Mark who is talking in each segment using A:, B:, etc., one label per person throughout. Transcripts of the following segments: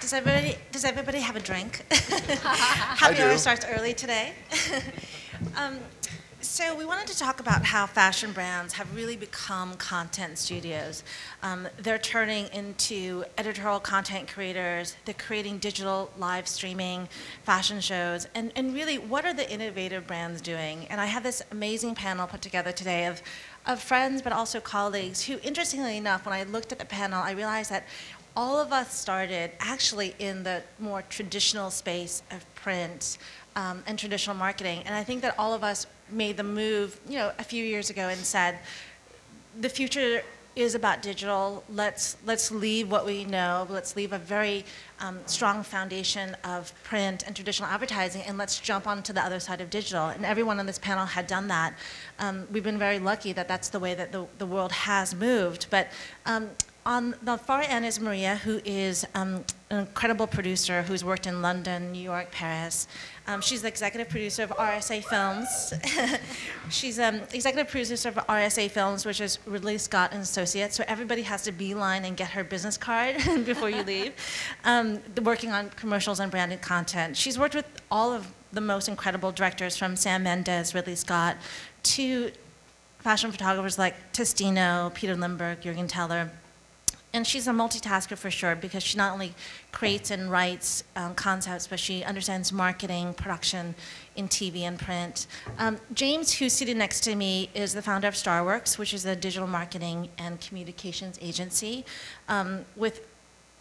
A: Does everybody have a drink? Happy hour starts early today. So we wanted to talk about how fashion brands have really become content studios. They're turning into editorial content creators. They're creating digital live streaming fashion shows. And really, what are the innovative brands doing? And I have this amazing panel put together today of friends, but also colleagues who, interestingly enough, when I looked at the panel, I realized that all of us started actually in the more traditional space of print and traditional marketing. And I think that all of us made the move, a few years ago and said, the future is about digital. Let's leave what we know. Let's leave a very strong foundation of print and traditional advertising, and let's jump onto the other side of digital. And everyone on this panel had done that. We've been very lucky that that's the way that the world has moved. But on the far end is Maria, who is an incredible producer who's worked in London, New York, Paris. She's the executive producer of RSA Films. She's executive producer of RSA Films, which is Ridley Scott Associates. So everybody has to beeline and get her business card before you leave. Working on commercials and branded content. She's worked with all of the most incredible directors, from Sam Mendes, Ridley Scott, to fashion photographers like Testino, Peter Lindbergh, Jürgen Teller. And she's a multitasker for sure, because she not only creates and writes concepts, but she understands marketing, production in TV and print. James, who's seated next to me, is the founder of Starworks, which is a digital marketing and communications agency with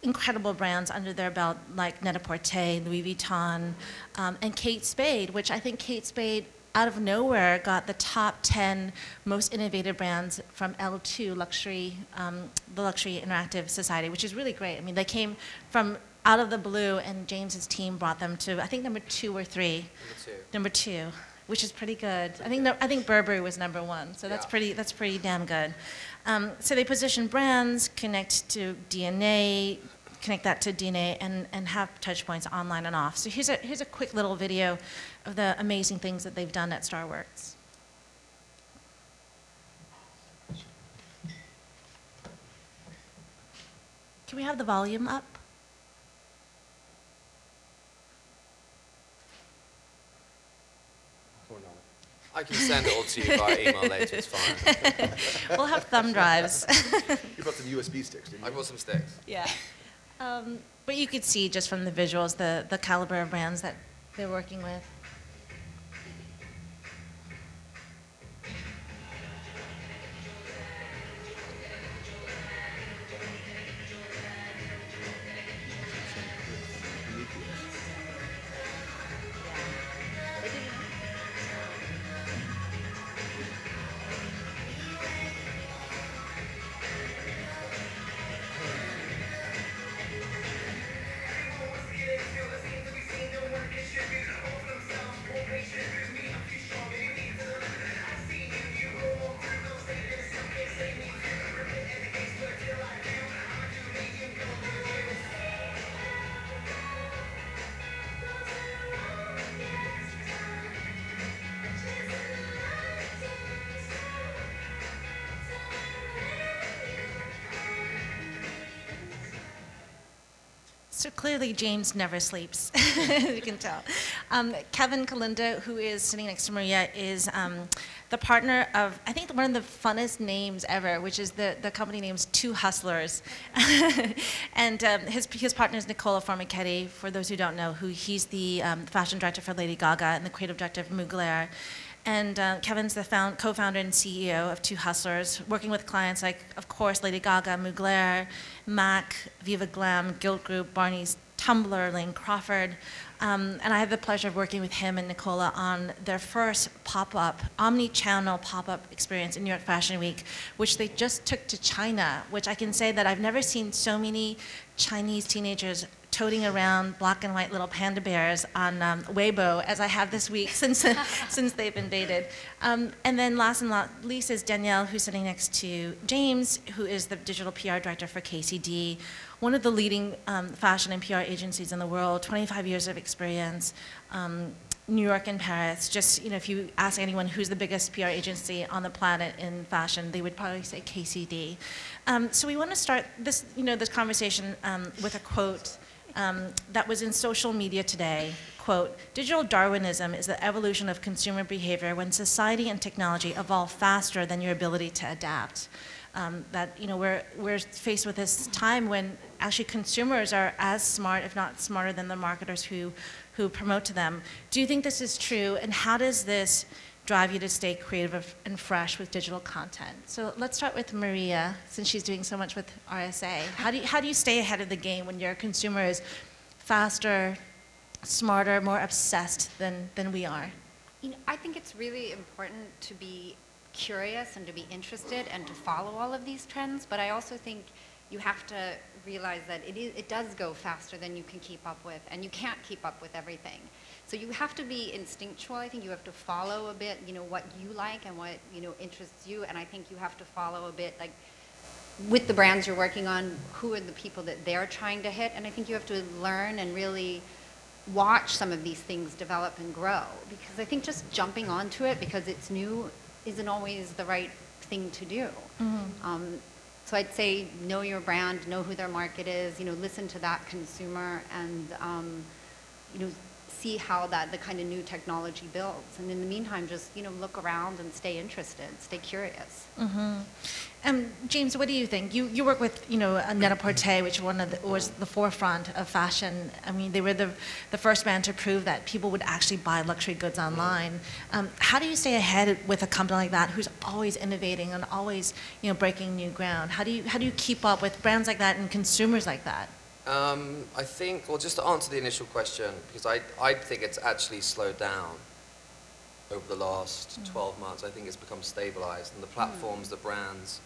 A: incredible brands under their belt, like Net-a-Porter, Louis Vuitton, and Kate Spade, which I think Kate Spade, out of nowhere, got the top 10 most innovative brands from L2 Luxury, the Luxury Interactive Society, which is really great. I mean, they came from out of the blue, and James's team brought them to, I think, number 2 or 3. Number two, which is pretty good. I think Burberry was number 1, so that's pretty damn good. So they position brands, connect to DNA, connect that to DNA, and have touch points online and off. So here's a quick little video of the amazing things that they've done at Starworks. Can we have the volume up?
B: I can send it all to you by email later, it's fine.
A: We'll have thumb drives.
C: You brought some USB sticks, didn't you?
B: I brought some sticks.
A: Yeah. But you could see just from the visuals the caliber of brands that they're working with. So clearly, James never sleeps, as you can tell. Kevin Kalinda, who is sitting next to Maria, is the partner of, I think, one of the funnest names ever, which is the company name's Two Hustlers. And his partner is Nicola Formichetti, for those who don't know, he's the fashion director for Lady Gaga and the creative director of Mugler. And Kevin's the co-founder and CEO of Two Hustlers, working with clients like, of course, Lady Gaga, Mugler, MAC, Viva Glam, Guild Group, Barney's, Tumblr, Lane Crawford. And I had the pleasure of working with him and Nicola on their first pop-up, omni-channel pop-up experience in New York Fashion Week, which they just took to China, which I can say that I've never seen so many Chinese teenagers toting around black and white little panda bears on Weibo as I have this week since they've been dated. And then last and not least is Danielle, who's sitting next to James, who is the digital PR director for KCD, one of the leading fashion and PR agencies in the world, 25 years of experience, New York and Paris. Just, if you ask anyone who's the biggest PR agency on the planet in fashion, they would probably say KCD. So we want to start this, this conversation with a quote that was in Social Media Today. Quote, "Digital Darwinism is the evolution of consumer behavior when society and technology evolve faster than your ability to adapt." That, you know, we're faced with this time when actually consumers are as smart, if not smarter, than the marketers who promote to them. Do you think this is true, and how does this drive you to stay creative and fresh with digital content? So let's start with Maria, since she's doing so much with RSA. How do you stay ahead of the game when your consumer is faster, smarter, more obsessed than we are?
D: You know, I think it's really important to be curious and to be interested and to follow all of these trends, but I also think you have to realize that it does go faster than you can keep up with, and you can't keep up with everything. So you have to be instinctual. I think you have to follow a bit, you know, what you like and what, you know, interests you, and I think you have to follow a bit, like, with the brands you're working on, who are the people that they're trying to hit, and I think you have to learn and really watch some of these things develop and grow, because I think just jumping onto it because it's new isn't always the right thing to do. Mm-hmm. So I'd say know your brand, know who their market is, you know, listen to that consumer, and you know, see how the kind of new technology builds. And in the meantime, just, you know, look around and stay interested, stay curious.
A: Mm-hmm. James, what do you think? You work with, you know, Net-a-Porter, which was the forefront of fashion. I mean, they were the first brand to prove that people would actually buy luxury goods online. How do you stay ahead with a company like that who's always innovating and always, you know, breaking new ground? How do you keep up with brands like that and consumers like that?
B: I think, well, just to answer the initial question, because I think it's actually slowed down over the last 12 months. I think it's become stabilized, and the platforms that brands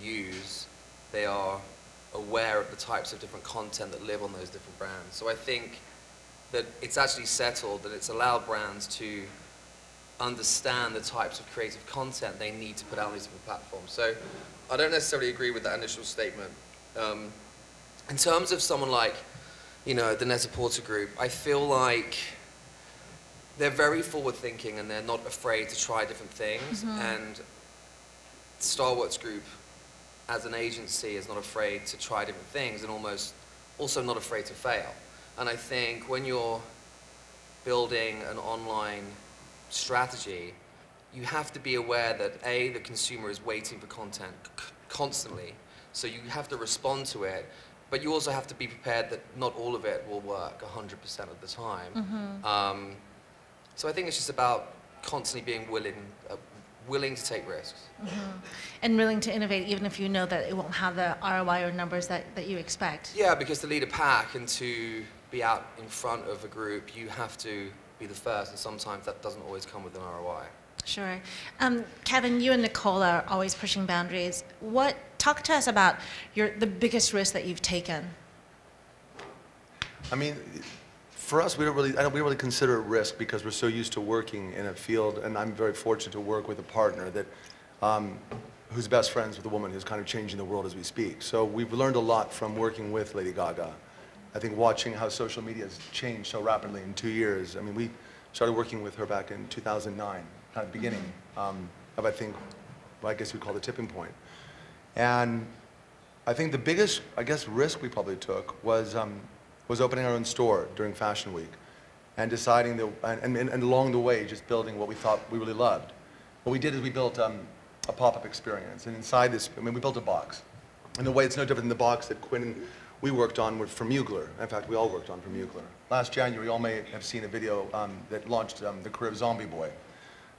B: use, they are aware of the types of different content that live on those different brands. So I think that it's actually settled, that it's allowed brands to understand the types of creative content they need to put out on these different platforms. So I don't necessarily agree with that initial statement. In terms of someone like, you know, the Net-a-Porter group, I feel like they're very forward-thinking and they're not afraid to try different things. Mm-hmm. And Star Wars Group, as an agency, is not afraid to try different things and also not afraid to fail. And I think when you're building an online strategy, you have to be aware that A, the consumer is waiting for content constantly, so you have to respond to it. But you also have to be prepared that not all of it will work 100% of the time. Mm-hmm. So I think it's just about constantly being willing to take risks. Mm-hmm.
A: And willing to innovate even if you know that it won't have the ROI or numbers that you expect.
B: Yeah, because to lead a pack and to be out in front of a group, you have to be the first, and sometimes that doesn't always come with an ROI.
A: Sure. Kevin, you and Nicole are always pushing boundaries. Talk to us about the biggest risk that you've taken.
C: I mean, for us, we don't really consider it risk because we're so used to working in a field, and I'm very fortunate to work with a partner that, who's best friends with a woman who's kind of changing the world as we speak. So we've learned a lot from working with Lady Gaga. I think watching how social media has changed so rapidly in 2 years. I mean, we started working with her back in 2009. Kind of beginning of, I think, well, I guess we'd call the tipping point. And I think the biggest, I guess, risk we probably took was opening our own store during Fashion Week and deciding that, and along the way, just building what we thought we really loved. What we did is we built a pop-up experience, and inside this, I mean, we built a box. In a way, it's no different than the box that Quinn and we worked on for Mugler. In fact, we all worked on for Mugler. Last January, you all may have seen a video that launched the career of Zombie Boy,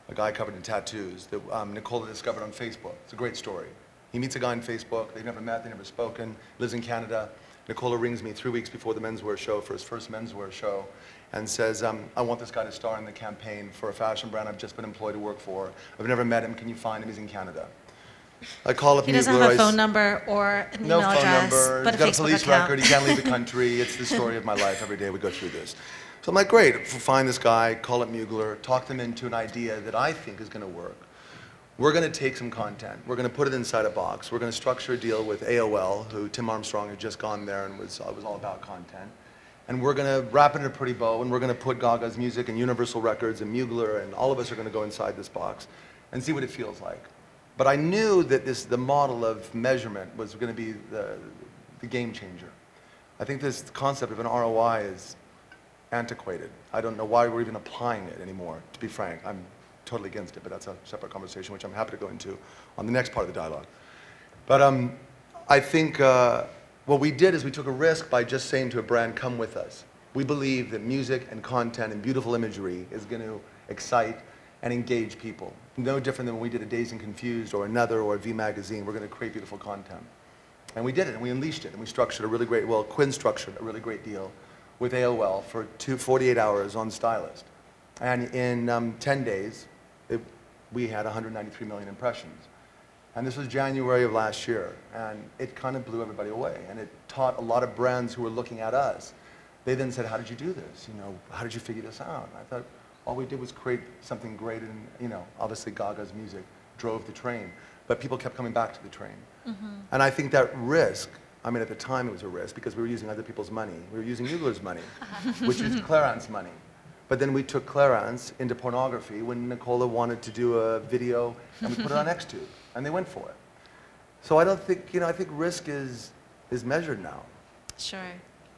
C: a guy covered in tattoos that Nicole discovered on Facebook. It's a great story. He meets a guy on Facebook. They've never met, they've never spoken, lives in Canada. Nicola rings me 3 weeks before the menswear show for his first menswear show and says, I want this guy to star in the campaign for a fashion brand I've just been employed to work for. I've never met him. Can you find him? He's in Canada. I call up Mugler.
A: He doesn't have a phone number or an email address,
C: number.
A: but
C: He's got a police
A: account.
C: record. He can't leave the country. It's the story of my life. Every day we go through this. So I'm like, great, find this guy, call up Mugler, talk them into an idea that I think is going to work. We're going to take some content. We're going to put it inside a box. We're going to structure a deal with AOL, who Tim Armstrong had just gone there and was all about content. And we're going to wrap it in a pretty bow, and we're going to put Gaga's music and Universal Records and Mugler, and all of us are going to go inside this box and see what it feels like. But I knew that the model of measurement was going to be the game changer. I think this concept of an ROI is antiquated. I don't know why we're even applying it anymore, to be frank. I'm totally against it, but that's a separate conversation, which I'm happy to go into on the next part of the dialogue. But I think what we did is we took a risk by just saying to a brand, come with us. We believe that music and content and beautiful imagery is going to excite and engage people. No different than when we did a Dazed and Confused or Another or a V Magazine. We're going to create beautiful content. And we did it, and we unleashed it, and we structured a really great, well, Quinn structured a really great deal with AOL for 48 hours on Stylist. And in 10 days, we had 193 million impressions. And this was January of last year, and it kind of blew everybody away. And it taught a lot of brands who were looking at us. They then said, how did you do this? You know, how did you figure this out? And I thought, all we did was create something great, and you know, obviously Gaga's music drove the train, but people kept coming back to the train. Mm-hmm. And I think that risk, I mean, at the time it was a risk because we were using other people's money. We were using Mugler's money, which is Clarence's money. But then we took Clarence into pornography when Nicola wanted to do a video, and we put it on Xtube, and they went for it. So I don't think, you know, I think risk is measured now.
A: Sure.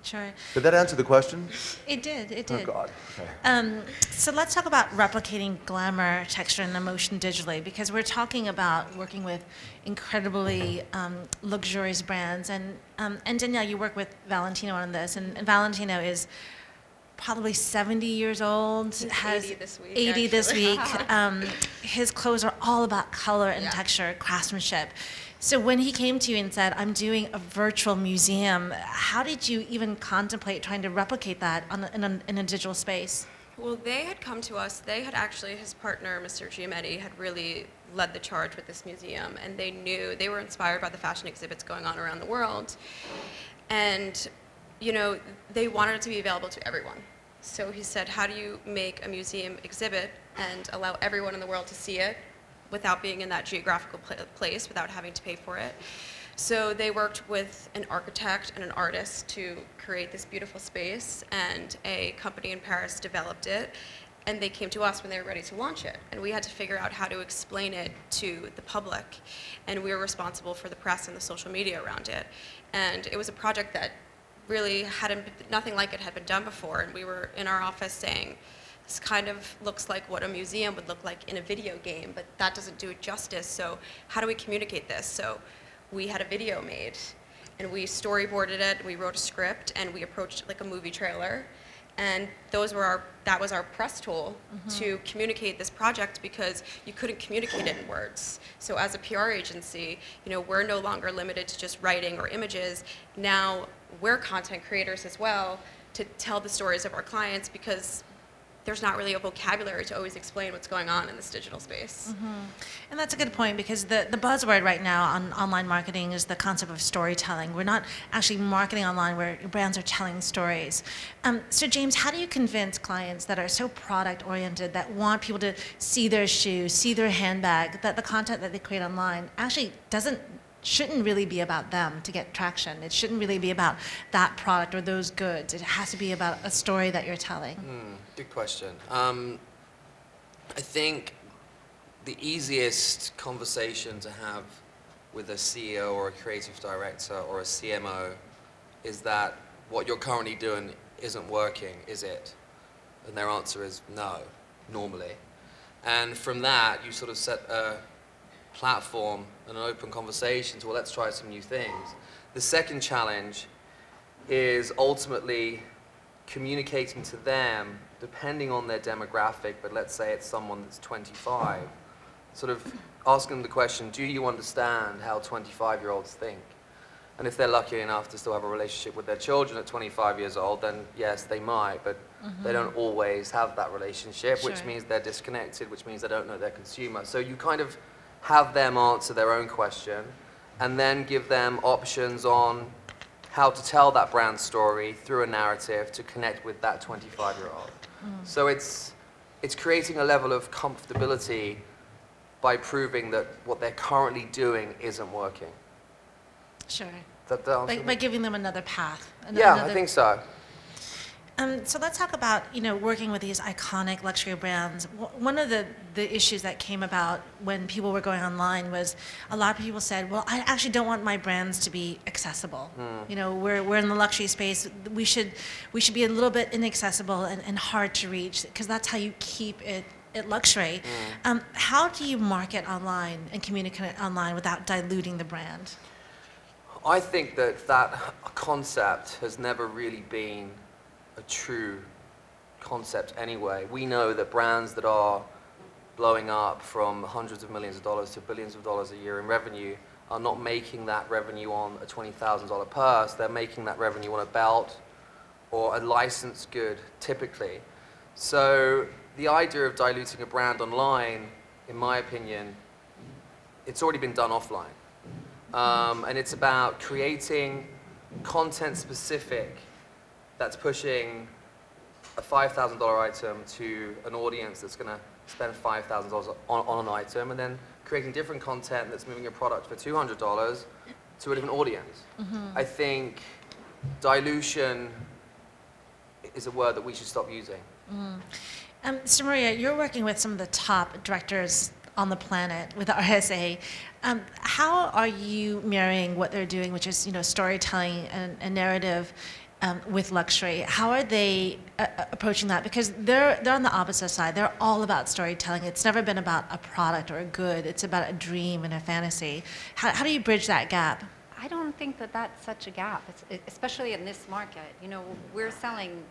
A: Sure.
C: Did that answer the question?
A: It did, it did.
C: Oh, God. Okay.
A: So let's talk about replicating glamour, texture, and emotion digitally, because we're talking about working with incredibly luxurious brands. And Danielle, you work with Valentino on this, and Valentino is probably 70 years old.
E: He's
A: has
E: 80 this week.
A: 80 this
E: actually.
A: week. His clothes are all about color and texture, craftsmanship. So when he came to you and said, I'm doing a virtual museum, how did you even contemplate trying to replicate that in a digital space?
E: Well, they had come to us. They had actually, his partner, Mr. Giametti, had really led the charge with this museum, and they knew, they were inspired by the fashion exhibits going on around the world. And, you know, they wanted it to be available to everyone. So he said, how do you make a museum exhibit and allow everyone in the world to see it without being in that geographical place, without having to pay for it? So they worked with an architect and an artist to create this beautiful space, and a company in Paris developed it, and they came to us when they were ready to launch it. And we had to figure out how to explain it to the public, and we were responsible for the press and the social media around it. And it was a project that really nothing like it had been done before, and we were in our office saying, this kind of looks like what a museum would look like in a video game, but that doesn't do it justice, so how do we communicate this? So we had a video made, and we storyboarded it, we wrote a script, and we approached it like a movie trailer, and that was our press tool to communicate this project, because you couldn't communicate it in words. So as a PR agency, you know, we're no longer limited to just writing or images. Now we're content creators as well to tell the stories of our clients, because there's not really a vocabulary to always explain what's going on in this digital space.
A: And that's a good point, because the buzzword right now on online marketing is the concept of storytelling. We're not actually marketing online where brands are telling stories. So James, how do you convince clients that are so product oriented, that want people to see their shoes, see their handbag, that the content that they create online actually shouldn't really be about them to get traction? It shouldn't really be about that product or those goods. It has to be about a story that you're telling.
B: Good question. I think the easiest conversation to have with a CEO or a creative director or a CMO is that what you're currently doing isn't working, is it? And their answer is no, normally. And from that, you sort of set a platform and an open conversation to, well, let's try some new things. The second challenge is ultimately communicating to them, depending on their demographic, but let's say it's someone that's 25, sort of asking them the question, do you understand how 25-year-olds think? And if they're lucky enough to still have a relationship with their children at 25 years old, then yes, they might, but they don't always have that relationship, which means they're disconnected, which means they don't know their consumer. So you kind of have them answer their own question, and then give them options on how to tell that brand story through a narrative to connect with that 25-year-old. So it's creating a level of comfortability by proving that what they're currently doing isn't working.
A: Sure.
B: That
A: By giving them another path.
B: Yeah, I think so.
A: So let's talk about, working with these iconic luxury brands. One of the issues that came about when people were going online was a lot of people said, well, I actually don't want my brands to be accessible. We're in the luxury space. We should be a little bit inaccessible and hard to reach, because that's how you keep it luxury. How do you market online and communicate online without diluting the brand?
B: I think that concept has never really been a true concept anyway. We know that brands that are blowing up from hundreds of millions of dollars to billions of dollars a year in revenue are not making that revenue on a $20,000 purse. They're making that revenue on a belt or a licensed good, typically. So the idea of diluting a brand online, in my opinion, it's already been done offline. And it's about creating content specific that's pushing a $5,000 item to an audience that's going to spend $5,000 on an item, and then creating different content that's moving your product for $200 to a different audience. I think dilution is a word that we should stop using.
A: So Maria, you're working with some of the top directors on the planet with the RSA. How are you marrying what they're doing, which is storytelling and narrative, with luxury? How are they approaching that? Because they're on the opposite side. They're all about storytelling. It's never been about a product or a good. It's about a dream and a fantasy. How do you bridge that gap?
D: I don't think that that's such a gap, especially in this market. We're selling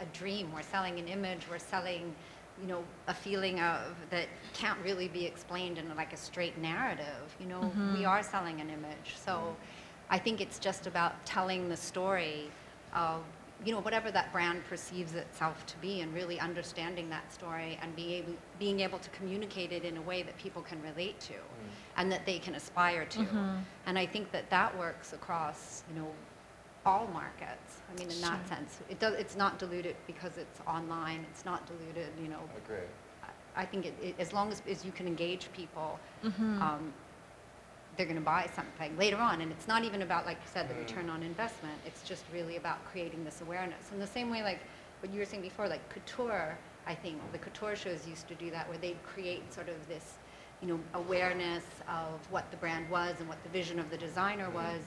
D: a dream. We're selling an image. We're selling, a feeling of that can't really be explained in like a straight narrative. We are selling an image. So I think it's just about telling the story of, whatever that brand perceives itself to be, and really understanding that story and being able to communicate it in a way that people can relate to and that they can aspire to. And I think that works across, all markets. I mean, in that sense, it's not diluted because it's online. It's not diluted,
B: I agree.
D: I think as long as you can engage people, they're going to buy something later on. And it's not even about, like you said, the return on investment. It's just really about creating this awareness. In the same way, like what you were saying before, like couture, I think the couture shows used to do that, where they'd create sort of this, awareness of what the brand was and what the vision of the designer was.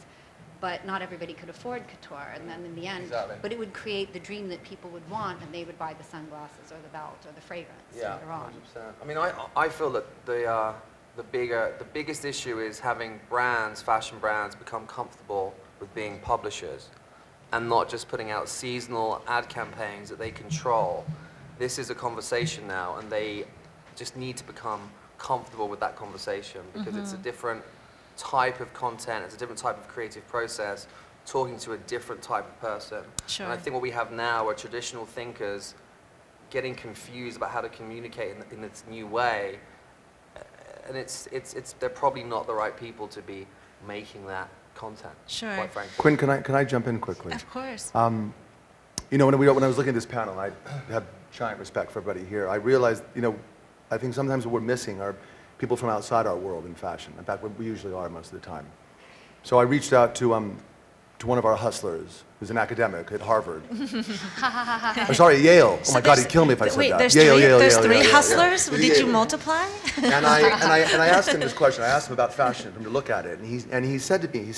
D: But not everybody could afford couture. And then in the end, but it would create the dream that people would want, and they would buy the sunglasses or the belt or the fragrance later on.
B: 100%. I mean, I feel that the biggest issue is having fashion brands, become comfortable with being publishers and not just putting out seasonal ad campaigns that they control. This is a conversation now, and they just need to become comfortable with that conversation, because it's a different type of content, it's a different type of creative process, talking to a different type of person.
A: Sure.
B: And I think what we have now are traditional thinkers getting confused about how to communicate in this new way. And they're probably not the right people to be making that content.
A: Sure.
B: Quite frankly.
C: Quinn, can I jump in quickly?
A: Of course.
C: When I was looking at this panel, I have giant respect for everybody here. I realized, I think sometimes what we're missing are people from outside our world in fashion. In fact, we usually are most of the time. So I reached out to one of our hustlers, who's an academic at Harvard. I'm sorry, Yale. Oh my God, he'd kill me if I said that.
A: There's three hustlers? Did you multiply?
C: And I asked him this question. I asked him about fashion, for him to look at it. And he said to me,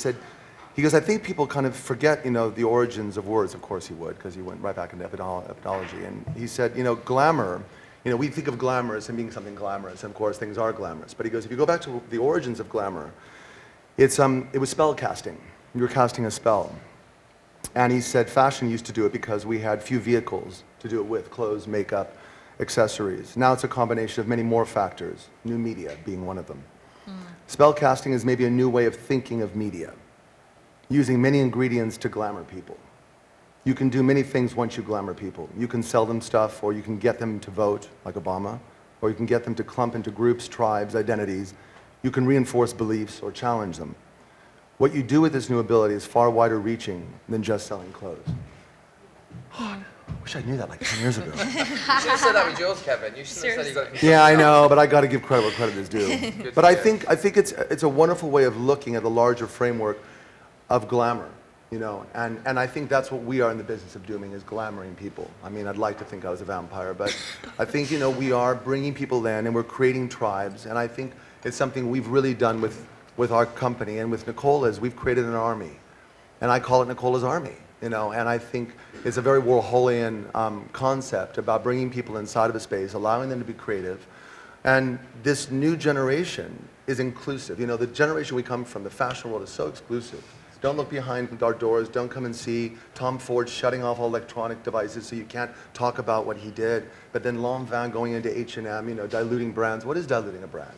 C: he goes, I think people kind of forget, the origins of words. Of course he would, because he went right back into epidemiology. And he said, glamour, we think of glamour as being something glamorous, and of course things are glamorous. But he goes, if you go back to the origins of glamour, it was spell casting. You were casting a spell. And he said fashion used to do it because we had few vehicles to do it with: clothes, makeup, accessories. Now it's a combination of many more factors, new media being one of them. Spell casting is maybe a new way of thinking of media, using many ingredients to glamour people. You can do many things once you glamour people. You can sell them stuff, or you can get them to vote, like Obama, or you can get them to clump into groups, tribes, identities. You can reinforce beliefs or challenge them. What you do with this new ability is far wider reaching than just selling clothes. Oh, I wish I knew that like 10 years ago.
B: You should have said that with yours, Kevin. You should have said you got it.
C: Yeah, I know, but I got to give credit where credit is due. But I think it's a wonderful way of looking at the larger framework of glamour. you know, and I think that's what we are in the business of doing, is glamoring people. I mean, I'd like to think I was a vampire, but I think, you know, we are bringing people in and we're creating tribes, and I think it's something we've really done with our company and with Nicola's. We've created an army, and I call it Nicola's Army, you know, and I think it's a very Warholian concept about bringing people inside of a space, allowing them to be creative, and this new generation is inclusive. You know, the generation we come from, the fashion world, is so exclusive. Don't look behind our doors. Don't come and see Tom Ford shutting off all electronic devices so you can't talk about what he did. But then Lanvin going into H&M, you know, diluting brands. What is diluting a brand?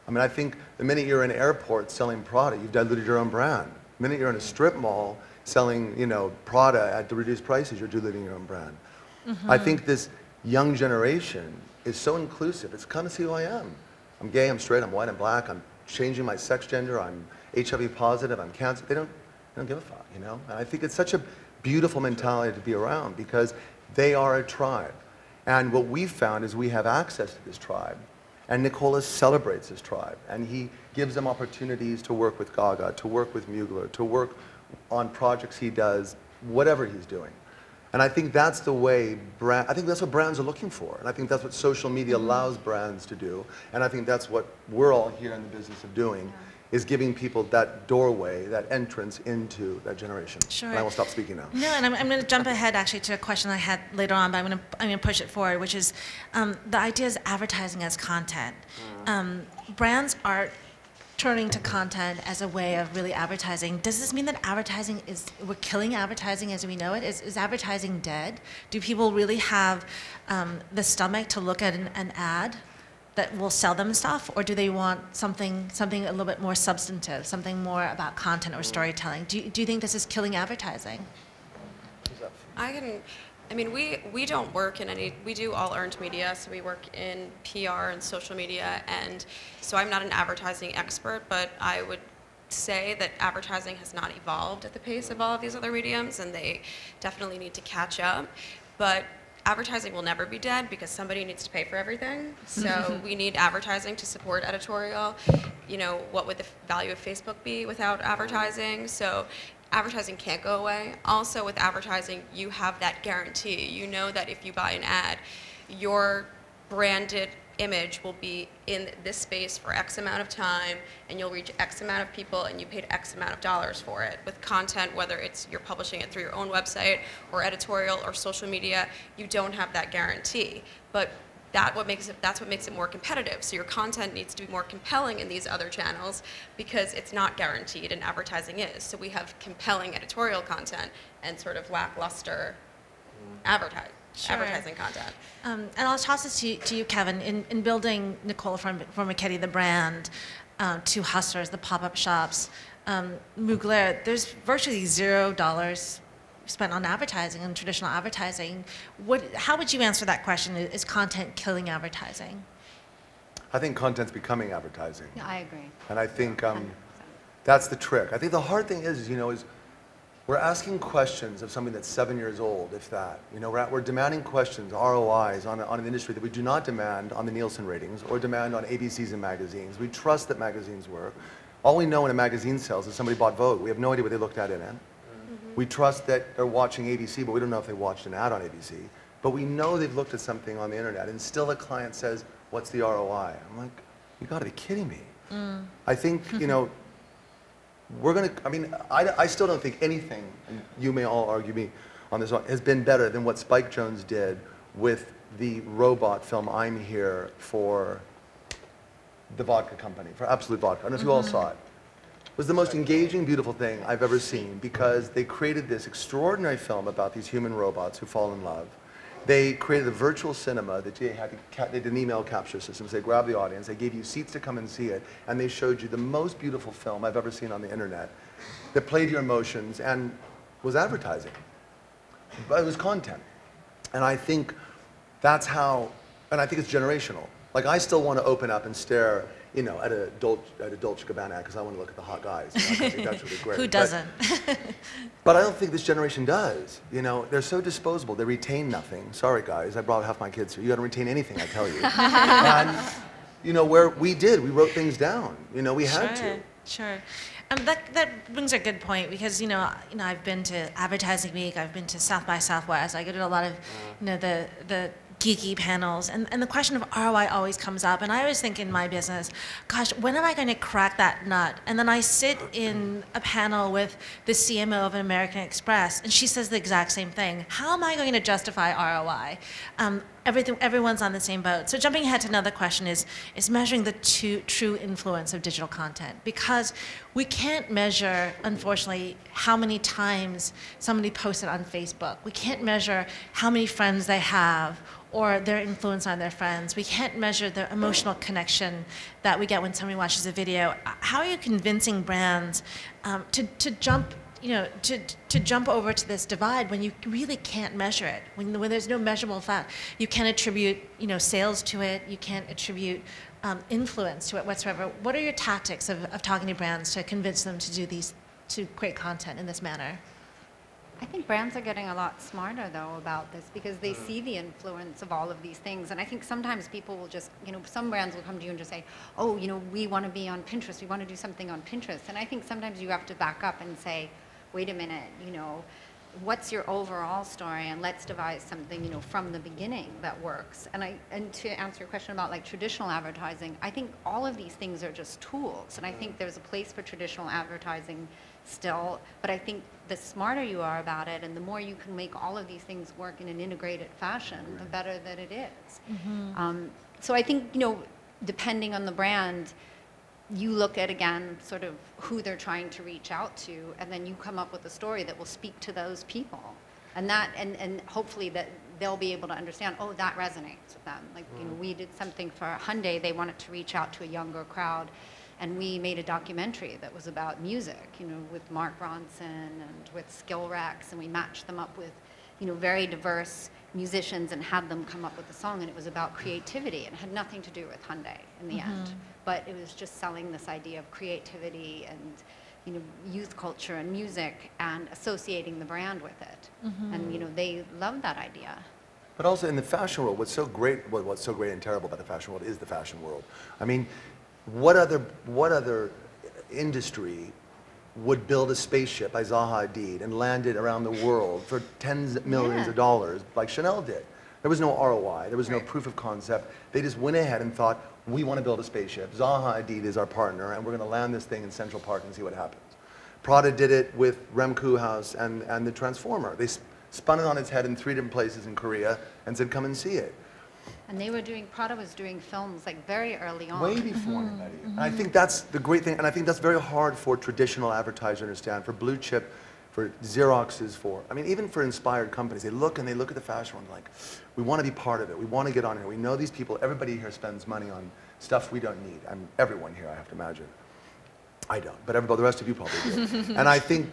C: I mean, I think the minute you're in an airport selling Prada, you've diluted your own brand. The minute you're in a strip mall selling, you know, Prada at the reduced prices, you're diluting your own brand. I think this young generation is so inclusive. It's come to see who I am. I'm gay, I'm straight, I'm white, I'm black, I'm changing my sex gender, I'm HIV positive, I'm cancer. They don't give a fuck, you know? And I think it's such a beautiful mentality to be around, because they are a tribe. And what we've found is we have access to this tribe. And Nicola celebrates this tribe. And he gives them opportunities to work with Gaga, to work with Mugler, to work on projects he does, whatever he's doing. And I think that's the way, I think that's what brands are looking for. And I think that's what social media allows brands to do. And I think that's what we're all here in the business of doing, is giving people that doorway, that entrance into that generation.
A: Sure.
C: And I will stop speaking now.
A: No, and I'm going to jump ahead actually to a question I had later on, but I'm going to push it forward, which is the idea is advertising as content. Brands are turning to content as a way of really advertising. Does this mean that we're killing advertising as we know it? Is advertising dead? Do people really have the stomach to look at an ad that will sell them stuff, or do they want something a little bit more substantive, something more about content or storytelling? Do you think this is killing advertising?
E: I mean, we don't work in any, we do all earned media, so we work in PR and social media, and so I'm not an advertising expert, but I would say that advertising has not evolved at the pace of all of these other mediums, and they definitely need to catch up. But advertising will never be dead, because somebody needs to pay for everything. So we need advertising to support editorial. You know, what would the value of Facebook be without advertising? So advertising can't go away. Also with advertising, you have that guarantee. You know that if you buy an ad, your branded image will be in this space for X amount of time, and you'll reach X amount of people, and you paid X amount of dollars for it. With content, whether it's you're publishing it through your own website or editorial or social media, you don't have that guarantee. But that's what makes it more competitive. So your content needs to be more compelling in these other channels, because it's not guaranteed, and advertising is. So we have compelling editorial content and sort of lackluster advertising content.
A: And I'll toss this to you, Kevin. In building Nicola from Marchetti, the brand, to Hustlers, the pop-up shops, Mugler, there's virtually $0 spent on advertising and traditional advertising. How would you answer that question? Is content killing advertising?
C: I think content's becoming advertising.
D: Yeah, I agree.
C: And I think that's the trick. I think the hard thing is we're asking questions of something that's 7 years old, if that. You know, we're demanding questions, ROIs, on an industry that we do not demand on the Nielsen ratings or demand on ABCs and magazines. We trust that magazines work. All we know when a magazine sells is somebody bought Vogue. We have no idea what they looked at in it. We trust that they're watching ABC, but we don't know if they watched an ad on ABC. But we know they've looked at something on the internet, and still a client says, what's the ROI? I'm like, you gotta be kidding me. I think, you know, I still don't think anything, and you may all argue me on this one, has been better than what Spike Jonze did with the robot film I'm Here for the vodka company, for Absolute Vodka. I don't know if you all saw it. It was the most engaging, beautiful thing I've ever seen, because they created this extraordinary film about these human robots who fall in love. They created a virtual cinema that they did an email capture system. So they grabbed the audience, they gave you seats to come and see it, and they showed you the most beautiful film I've ever seen on the internet that played your emotions and was advertising. But it was content. And I think that's how, and I think it's generational. Like, I still want to open up and stare, you know, at a Dolce Gabbana because I want to look at the hot guys. You know, I think that's really great.
A: Who doesn't?
C: But I don't think this generation does. You know, they're so disposable. They retain nothing. Sorry, guys. I brought half my kids here. You got to retain anything, I tell you. And, you know, we wrote things down. You know, we had to.
A: Sure. That brings a good point because I've been to Advertising Week, I've been to South by Southwest, I go to a lot of the geeky panels, and the question of ROI always comes up, and I always think in my business, gosh, when am I going to crack that nut? And then I sit in a panel with the CMO of American Express, and she says the exact same thing. How am I going to justify ROI? Everyone's on the same boat. So jumping ahead to another question is measuring the true influence of digital content, because we can't measure, unfortunately, how many times somebody posted on Facebook. We can't measure how many friends they have or their influence on their friends. We can't measure the emotional connection that we get when somebody watches a video. How are you convincing brands to jump over to this divide when you really can't measure it, when there's no measurable fact? You can't attribute sales to it, you can't attribute influence to it whatsoever. What are your tactics of talking to brands to convince them to create content in this manner?
D: I think brands are getting a lot smarter, though, about this because they see the influence of all of these things. And I think sometimes people will just, some brands will come to you and just say, oh, we want to be on Pinterest. We want to do something on Pinterest. And I think sometimes you have to back up and say, wait a minute, what's your overall story? And let's devise something, from the beginning that works. And to answer your question about like traditional advertising, I think all of these things are just tools. And I think there's a place for traditional advertising still, but I think the smarter you are about it and the more you can make all of these things work in an integrated fashion, the better that it is. Mm-hmm. So I think, depending on the brand, you look at, again, sort of who they're trying to reach out to, and then you come up with a story that will speak to those people. And hopefully that they'll be able to understand, oh, that resonates with them. Like, we did something for Hyundai, they wanted to reach out to a younger crowd. And we made a documentary that was about music, with Mark Ronson and with Skill Rex, and we matched them up with, very diverse musicians and had them come up with a song, and it was about creativity and had nothing to do with Hyundai in the end. But it was just selling this idea of creativity and, youth culture and music and associating the brand with it. And, they loved that idea.
C: But also in the fashion world, what's so great and terrible about the fashion world is the fashion world. I mean, what other industry would build a spaceship by Zaha Hadid and land it around the world for tens of millions of dollars like Chanel did? There was no ROI, there was no proof of concept. They just went ahead and thought, we want to build a spaceship. Zaha Hadid is our partner, and we're going to land this thing in Central Park and see what happens. Prada did it with Rem Koolhaas and the Transformer. They spun it on its head in 3 different places in Korea and said, come and see it.
D: And Prada was doing films like very early on.
C: Way before anybody. And I think that's the great thing, and I think that's very hard for traditional advertisers to understand, for blue chip, for Xerox's, even for inspired companies. They look at the fashion world like, we want to be part of it. We want to get on here. We know these people, everybody here spends money on stuff we don't need. Everyone here, I have to imagine. I don't, but the rest of you probably do. And I think,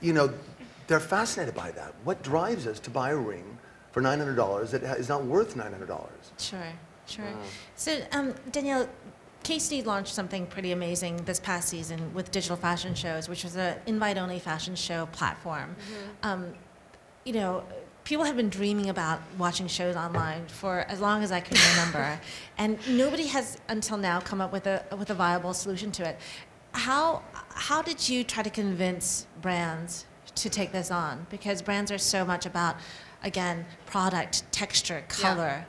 C: they're fascinated by that. What drives us to buy a ring for $900 that is not worth $900?
A: Sure. So, Danielle, Casey launched something pretty amazing this past season with digital fashion shows, which was an invite-only fashion show platform. People have been dreaming about watching shows online for as long as I can remember, and nobody has until now come up with a viable solution to it. How did you try to convince brands to take this on? Because brands are so much about, again, product, texture, color.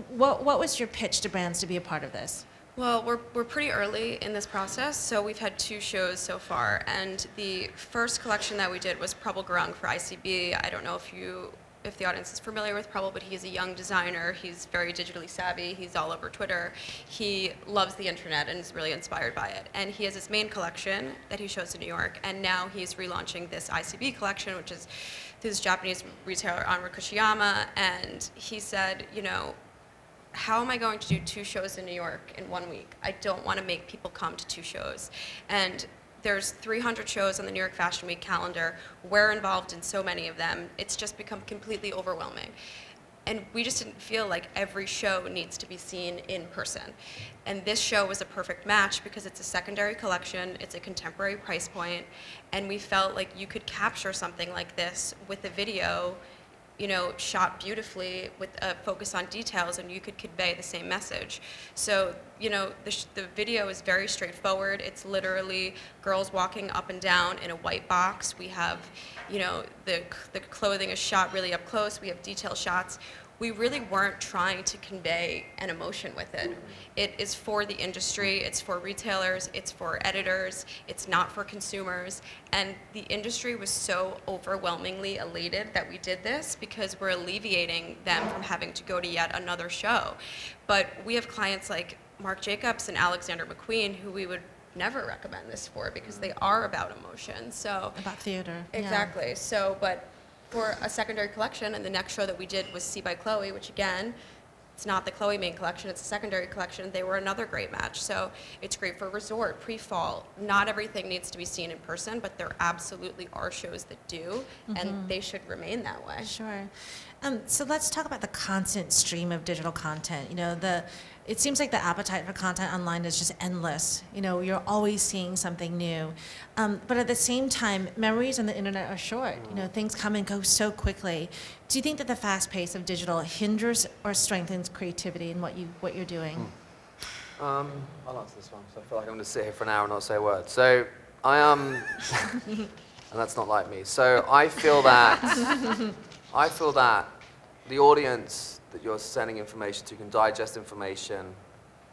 A: What was your pitch to brands to be a part of this?
E: Well, we're pretty early in this process, so we've had 2 shows so far, and the first collection that we did was Prabal Gurung for ICB. I don't know if the audience is familiar with Prabal, but he's a young designer. He's very digitally savvy. He's all over Twitter. He loves the internet and is really inspired by it. And he has his main collection that he shows in New York, and now he's relaunching this ICB collection, which is through this Japanese retailer, Anra Kuchiyama, and he said, how am I going to do 2 shows in New York in 1 week? I don't want to make people come to 2 shows. And there's 300 shows on the New York Fashion Week calendar. We're involved in so many of them. It's just become completely overwhelming. And we just didn't feel like every show needs to be seen in person. And this show was a perfect match because it's a secondary collection, it's a contemporary price point, and we felt like you could capture something like this with a video you know, shot beautifully with a focus on details, and you could convey the same message. So, you know, the video is very straightforward. It's literally girls walking up and down in a white box. We have, you know, the clothing is shot really up close. We have detail shots. We really weren't trying to convey an emotion with it. It is for the industry, it's for retailers, it's for editors, it's not for consumers. And the industry was so overwhelmingly elated that we did this because we're alleviating them from having to go to yet another show. But we have clients like Marc Jacobs and Alexander McQueen who we would never recommend this for because they are about emotion. So
A: About theater.
E: exactly. Yeah. So, but for a secondary collection, and the next show that we did was See by Chloe, which again, it's not the Chloe main collection, it's a secondary collection. They were another great match. So it's great for resort, pre-fall. Not everything needs to be seen in person, but there absolutely are shows that do, and they should remain that way.
A: Sure. So let's talk about the constant stream of digital content. You know, it seems like the appetite for content online is just endless. You know, you're always seeing something new. But at the same time, memories on the internet are short. You know, things come and go so quickly. Do you think that the fast pace of digital hinders or strengthens creativity in what you're doing?
B: I'll answer this one. So I feel like I'm going to sit here for an hour and not say a word. So I am, and that's not like me. So I feel that the audience that you're sending information to can digest information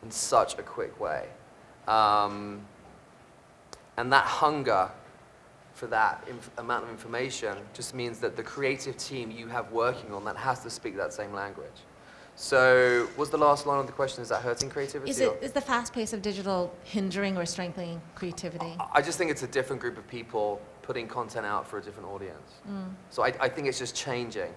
B: in such a quick way. And that hunger for that amount of information just means that the creative team you have working on that has to speak that same language. So was the last line of the question, is that hurting creativity?
A: Is the fast pace of digital hindering or strengthening creativity?
B: I just think it's a different group of people putting content out for a different audience. So I think it's just changing.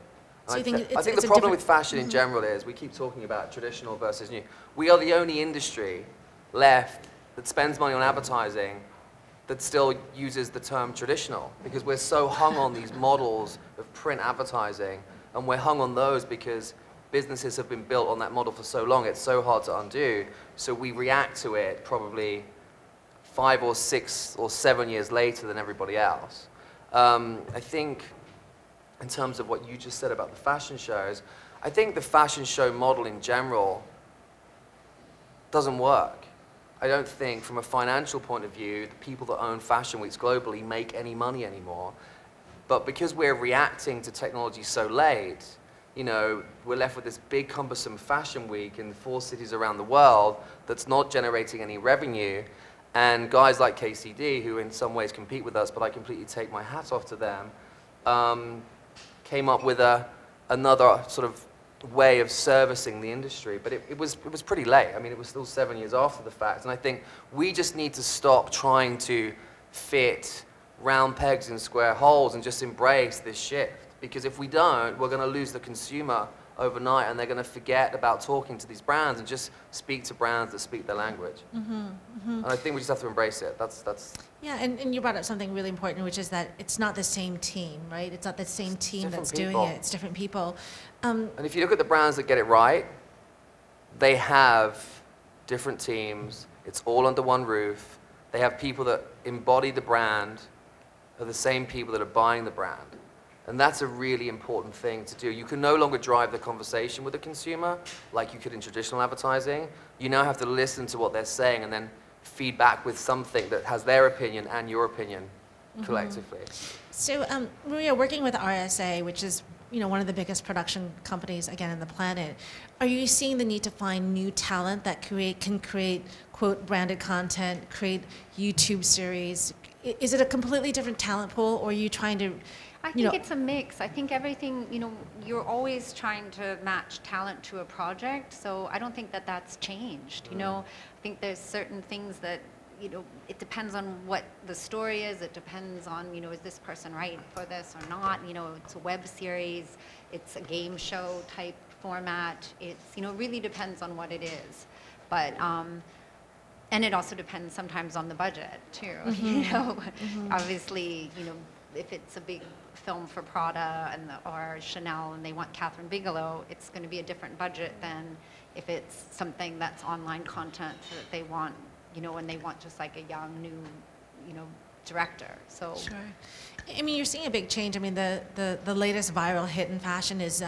A: So
B: I think the problem with fashion in general is we keep talking about traditional versus new. We are the only industry left that spends money on advertising that still uses the term traditional, because we're so hung on these models of print advertising, and we're hung on those because businesses have been built on that model for so long, it's so hard to undo. So we react to it probably 5 or 6 or 7 years later than everybody else. I think in terms of what you just said about the fashion shows, I think the fashion show model in general doesn't work. I don't think from a financial point of view, the people that own fashion weeks globally make any money anymore. But because we're reacting to technology so late, you know, we're left with this big cumbersome fashion week in 4 cities around the world that's not generating any revenue. And guys like KCD, who in some ways compete with us, but I completely take my hat off to them, came up with another sort of way of servicing the industry. But it was pretty late. I mean, it was still 7 years after the fact. And I think we just need to stop trying to fit round pegs in square holes and just embrace this shift. Because if we don't, we're going to lose the consumer overnight, and they're going to forget about talking to these brands and just speak to brands that speak their language. And I think we just have to embrace it. That's.
A: Yeah, and you brought up something really important, which is that it's not the same team, right? It's not the same team that's doing it. It's different people.
B: And if you look at the brands that get it right, they have different teams. It's all under one roof. They have people that embody the brand, are the same people that are buying the brand. And that's a really important thing to do. You can no longer drive the conversation with the consumer like you could in traditional advertising. You now have to listen to what they're saying and then feed back with something that has their opinion and your opinion collectively. So
A: Maria, working with RSA, which is one of the biggest production companies, again, on the planet, are you seeing the need to find new talent that can create, quote, branded content, create YouTube series? Is it a completely different talent pool, or are you trying to...
D: I think it's a mix. I think everything, you're always trying to match talent to a project, so I don't think that that's changed. I think there's certain things that, it depends on what the story is. It depends on, is this person right for this or not? It's a web series, it's a game show type format. It's, really depends on what it is. But, and it also depends sometimes on the budget too. Obviously, if it's a big film for Prada or Chanel and they want Catherine Bigelow, it's going to be a different budget than if it's something that's online content that they want, and they want just like a young, new, director. So.
A: Sure. I mean, you're seeing a big change. I mean, the latest viral hit in fashion is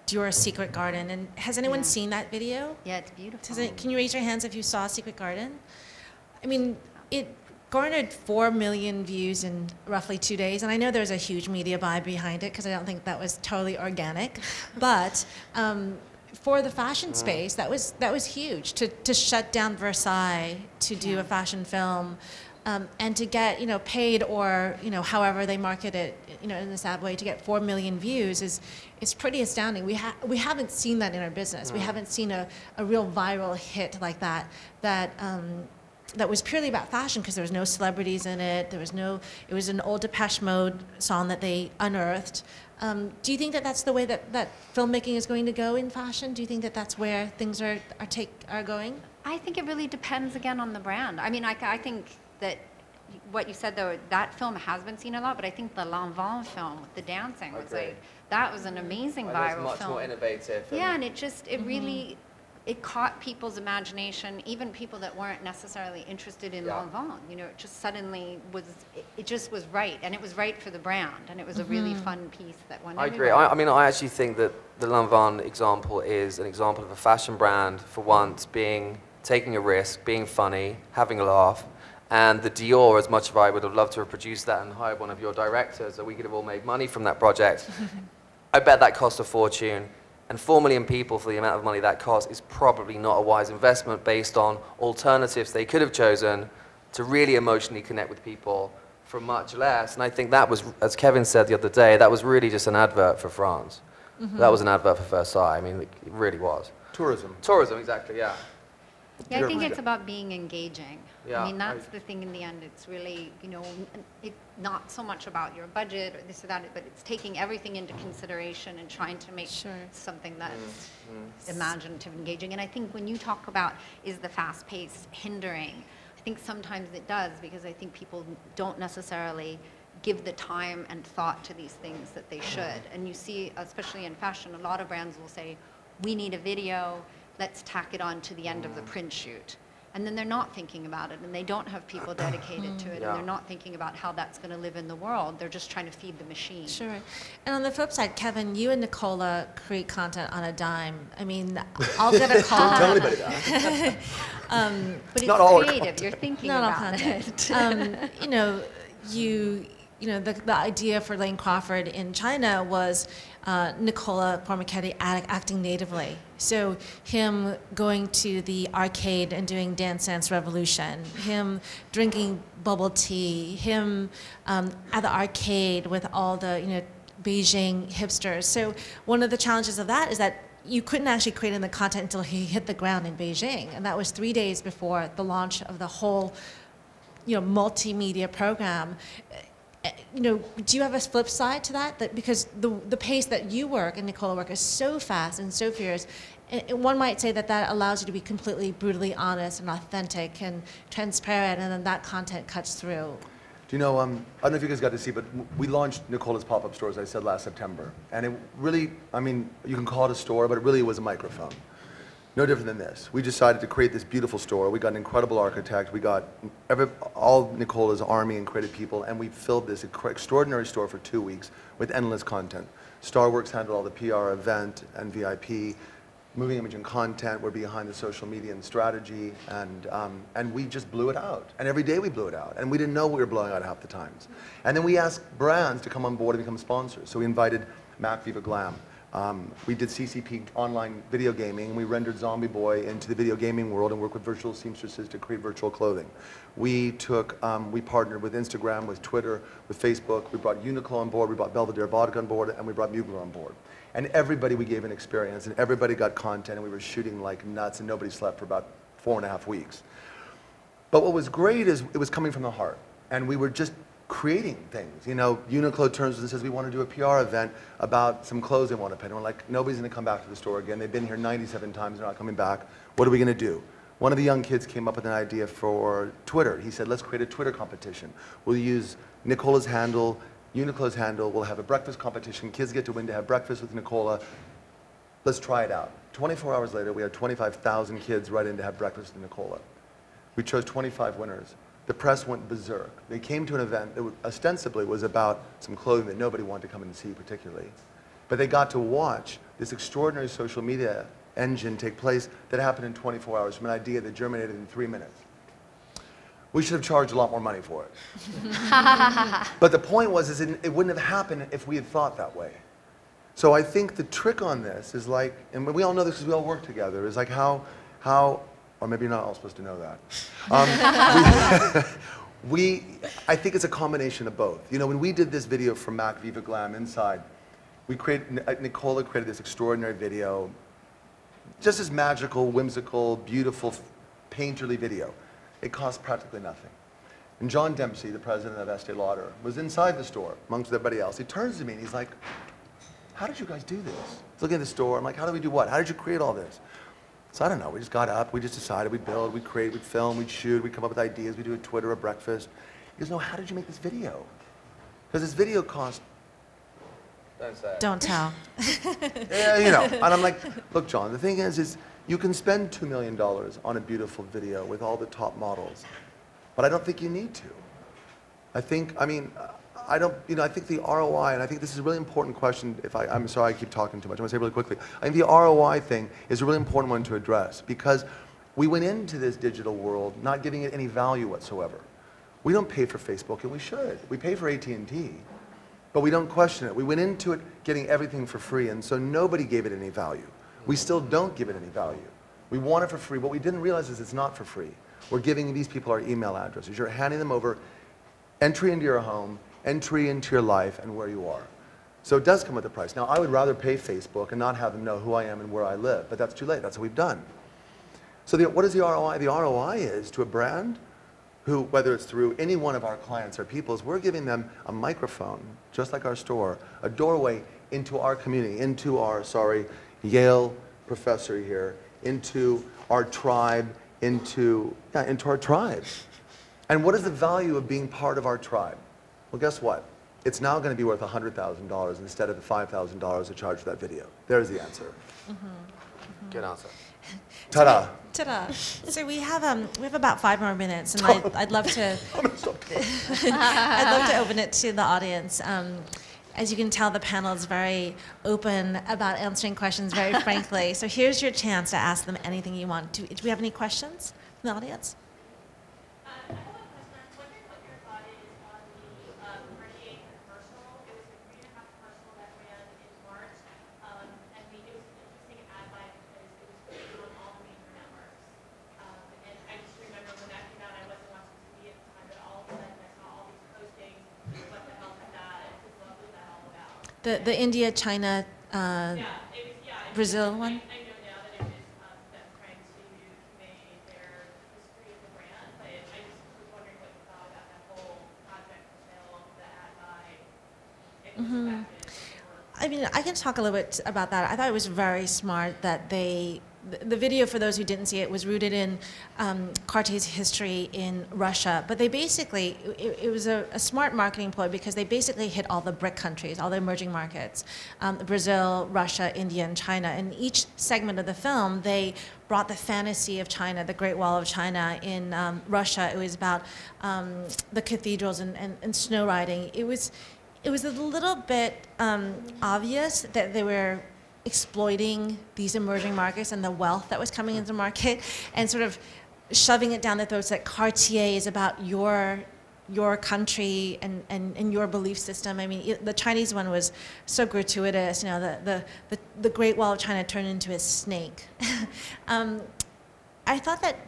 A: Dior's Secret Garden. And has anyone seen that video?
D: Yeah, it's beautiful.
A: Can you raise your hands if you saw Secret Garden? I mean, it garnered 4 million views in roughly 2 days. And I know there's a huge media buy behind it because I don't think that was totally organic. But for the fashion space, that was huge. To shut down Versailles, to do a fashion film, and to get paid, or however they market it in this ad way, to get 4 million views is pretty astounding. We haven't seen that in our business. We haven't seen a real viral hit like that that was purely about fashion, because there was no celebrities in it. It was an old Depeche Mode song that they unearthed. Do you think that that's the way that filmmaking is going to go in fashion? Do you think that that's where things are going?
D: I think it really depends again on the brand. I mean, I think that what you said, though, that film has been seen a lot, but I think the L'Envol film with the dancing was that was an amazing viral film.
B: Much more innovative.
D: Yeah, and it really, it caught people's imagination, even people that weren't necessarily interested in L'Envol. It just suddenly it just was right, and it was right for the brand, and it was a really fun piece that won everywhere.
B: I agree. I mean, I actually think that the L'Envol example is an example of a fashion brand, for once, taking a risk, being funny, having a laugh. And the Dior, as much as I would have loved to have produced that and hired one of your directors so we could have all made money from that project, I bet that cost a fortune. And 4 million people for the amount of money that cost is probably not a wise investment based on alternatives they could have chosen to really emotionally connect with people for much less. And I think that was, as Kevin said the other day, that was really just an advert for France. That was an advert for Versailles. I mean, it really was.
C: Tourism.
B: Tourism, exactly, yeah.
D: Yeah, I think it's about being engaging.
B: Yeah,
D: I mean, that's the thing in the end. It's really, not so much about your budget or this or that, but it's taking everything into consideration and trying to make something that's imaginative, engaging. And I think when you talk about, is the fast pace hindering, I think sometimes it does, because I think people don't necessarily give the time and thought to these things that they should. And you see, especially in fashion, a lot of brands will say, we need a video, let's tack it on to the end of the print shoot. And then they're not thinking about it, and they don't have people dedicated to it, and they're not thinking about how that's going to live in the world. They're just trying to feed the machine.
A: Sure. And on the flip side, Kevin, you and Nicola create content on a dime. I mean, I'll get a call.
C: Don't tell anybody that.
D: But it's
C: not all
D: creative. You're thinking
A: Not all
D: about
A: content.
D: it.
A: The idea for Lane Crawford in China was Nicola Formichetti acting natively. So him going to the arcade and doing Dance Dance Revolution, him drinking bubble tea, him at the arcade with all the Beijing hipsters. So one of the challenges of that is that you couldn't actually create in the content until he hit the ground in Beijing, and that was 3 days before the launch of the whole multimedia program. Do you have a flip side to that? Because the pace that you work and Nicola work is so fast and so furious, and one might say that allows you to be completely brutally honest and authentic and transparent, and then that content cuts through.
C: Do you know, I don't know if you guys got to see, but we launched Nicola's pop-up store, as I said, last September. And it really, I mean, you can call it a store, but it really was a microphone. No different than this. We decided to create this beautiful store. We got an incredible architect. We got all Nicola's army and creative people, and we filled this extraordinary store for 2 weeks with endless content. Starworks handled all the PR, event, and VIP. Moving image and content were behind the social media and strategy, and we just blew it out. And every day we blew it out, and we didn't know we were blowing out half the times. And then we asked brands to come on board and become sponsors. So we invited Mac Viva Glam. We did CCP online video gaming, and we rendered Zombie Boy into the video gaming world and worked with virtual seamstresses to create virtual clothing. We partnered with Instagram, with Twitter, with Facebook. We brought Uniqlo on board, we brought Belvedere Vodka on board, and we brought Mugler on board. And everybody we gave an experience, and everybody got content, and we were shooting like nuts, and nobody slept for about 4.5 weeks. But what was great is it was coming from the heart, and we were just creating things. Uniqlo turns and says, we want to do a PR event about some clothes they want to put. And we're like, nobody's going to come back to the store again. They've been here 97 times, they're not coming back. What are we going to do? One of the young kids came up with an idea for Twitter. He said, let's create a Twitter competition. We'll use Nicola's handle, Uniqlo's handle, we'll have a breakfast competition. Kids get to win to have breakfast with Nicola. Let's try it out. 24 hours later, we had 25,000 kids write in to have breakfast with Nicola. We chose 25 winners. the press went berserk. They came to an event that ostensibly was about some clothing that nobody wanted to come in and see particularly. But they got to watch this extraordinary social media engine take place that happened in 24 hours from an idea that germinated in 3 minutes. We should have charged a lot more money for it. But the point was, it wouldn't have happened if we had thought that way. So I think the trick on this is like, and we all know this because we all work together, is like how, or maybe you're not all supposed to know that. I think it's a combination of both. You know, when we did this video for Mac Viva Glam Inside, Nicola created this extraordinary video, just this magical, whimsical, beautiful, painterly video. It cost practically nothing. And John Dempsey, the president of Estee Lauder, was inside the store amongst everybody else. He turns to me and he's like, how did you guys do this? He's looking at the store. I'm like, how did we do what? How did you create all this? So I don't know. We just got up. We just decided we'd build, we'd create, we'd film, we'd shoot, we'd come up with ideas. We'd do a Twitter, a breakfast. He goes, no, how did you make this video? Because this video cost...
B: Don't say it.
A: Don't tell.
C: Yeah, you know. And I'm like, look, John, the thing is you can spend $2 million on a beautiful video with all the top models, but I don't think you need to. I think the ROI, and I think this is a really important question. I'm sorry I keep talking too much. I'm going to say it really quickly. I think the ROI thing is a really important one to address because we went into this digital world not giving it any value whatsoever. We don't pay for Facebook, and we should. We pay for AT&T, but we don't question it. We went into it getting everything for free, and so nobody gave it any value. We still don't give it any value. We want it for free. What we didn't realize is it's not for free. We're giving these people our email addresses. You're handing them over entry into your home, entry into your life, and where you are. So it does come with a price. Now, I would rather pay Facebook and not have them know who I am and where I live, but that's too late. That's what we've done. So what is the ROI? The ROI is to a brand who, whether it's through any one of our clients or peoples, we're giving them a microphone, just like our store, a doorway into our community, into our, Yale professor here, into our tribe, into our tribe. And what is the value of being part of our tribe? Well, guess what? It's now going to be worth $100,000 instead of the $5,000 to charge for that video. There's the answer.
B: Good answer.
C: Ta-da.
A: Ta-da. So we have about 5 more minutes, and I'd love to I'd love to open it to the audience. As you can tell, the panel is very open about answering questions very frankly. So here's your chance to ask them anything you want. Do we have any questions from the audience?
F: I have a question. I was wondering what your thought is on the Cartier commercial. It was a 3.5 commercial that ran in March, and it was an interesting ad buy because it was played on all the major networks. And I just remember when that came out, I wasn't watching TV at the time, but all of a sudden I saw all these postings. What the hell is that? And what was that all about?
A: The India, China, Brazil one?
F: I know now that it was them trying to convey their history of the brand, but I just was wondering what you thought about that whole project, the sale, the ad buy, if it was effective.
A: I mean, I can talk a little bit about that. I thought it was very smart that the video, for those who didn't see it, was rooted in Cartier's history in Russia. But they basically, it was a smart marketing ploy because they basically hit all the BRIC countries, all the emerging markets, Brazil, Russia, India, and China. In each segment of the film, they brought the fantasy of China, the Great Wall of China. In Russia, it was about the cathedrals and snow riding. It was a little bit obvious that they were exploiting these emerging markets and the wealth that was coming into the market and sort of shoving it down their throats that Cartier is about your country and your belief system. I mean, the Chinese one was so gratuitous, you know, the Great Wall of China turned into a snake. I thought that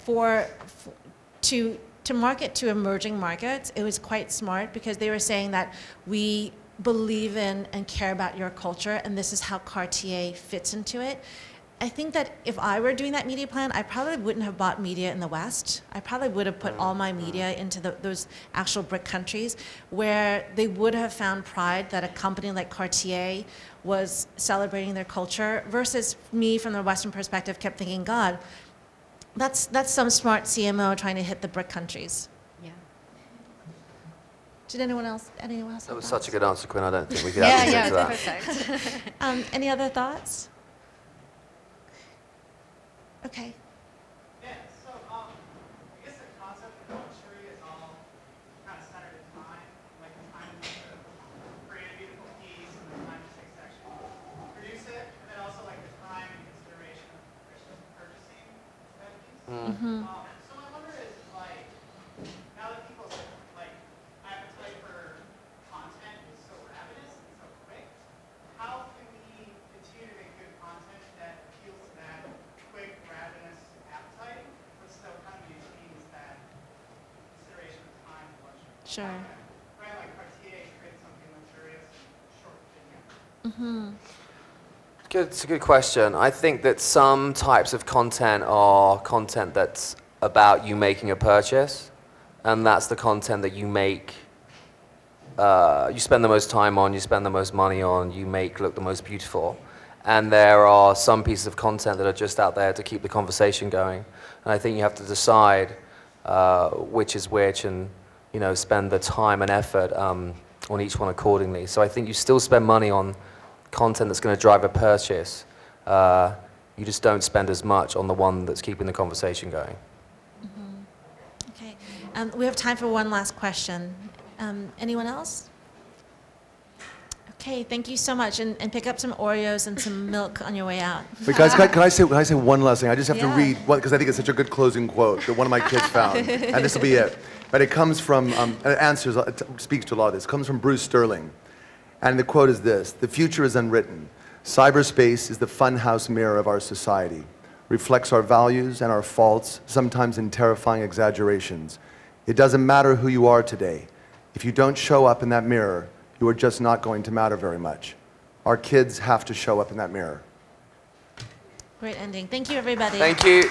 A: to market to emerging markets, it was quite smart because they were saying that we believe in and care about your culture, and this is how Cartier fits into it. I think that if I were doing that media plan, I probably wouldn't have bought media in the West. I probably would have put all my media into those actual BRIC countries where they would have found pride that a company like Cartier was celebrating their culture, versus me from the Western perspective kept thinking, God, that's some smart CMO trying to hit the BRIC countries. Did anyone else have
B: That was
A: thoughts?
B: such a good answer, Quinn. I don't think we could actually get to that.
D: Perfect.
A: Any other thoughts? Okay.
G: Yeah, so I guess the concept of luxury is all So my wonder is, like, now that people's like appetite for content is so ravenous and so quick, how can we continue to make good content that appeals to that quick, ravenous appetite, but still kind of maintains that consideration of time and luxury?
A: Sure.
G: Brand like Cartier creates something luxurious and short tenure.
B: It's a good question. I think that some types of content are content that's about you making a purchase, and that's the content that you make, you spend the most time on, you spend the most money on, you make look the most beautiful. And there are some pieces of content that are just out there to keep the conversation going. And I think you have to decide which is which, and spend the time and effort on each one accordingly. So I think you still spend money on content that's going to drive a purchase. You just don't spend as much on the one that's keeping the conversation going.
A: Okay. We have time for one last question. Anyone else? Okay, thank you so much. And pick up some Oreos and some milk on your way out.
C: But guys, can I say one last thing? I just have to read one, because I think it's such a good closing quote that one of my kids found. And this will be it. But it comes from, it speaks to a lot of this. It comes from Bruce Sterling. And the quote is this: "The future is unwritten. Cyberspace is the funhouse mirror of our society. Reflects our values and our faults, sometimes in terrifying exaggerations. It doesn't matter who you are today. If you don't show up in that mirror, you are just not going to matter very much. Our kids have to show up in that mirror."
A: Great ending. Thank you, everybody.
B: Thank you.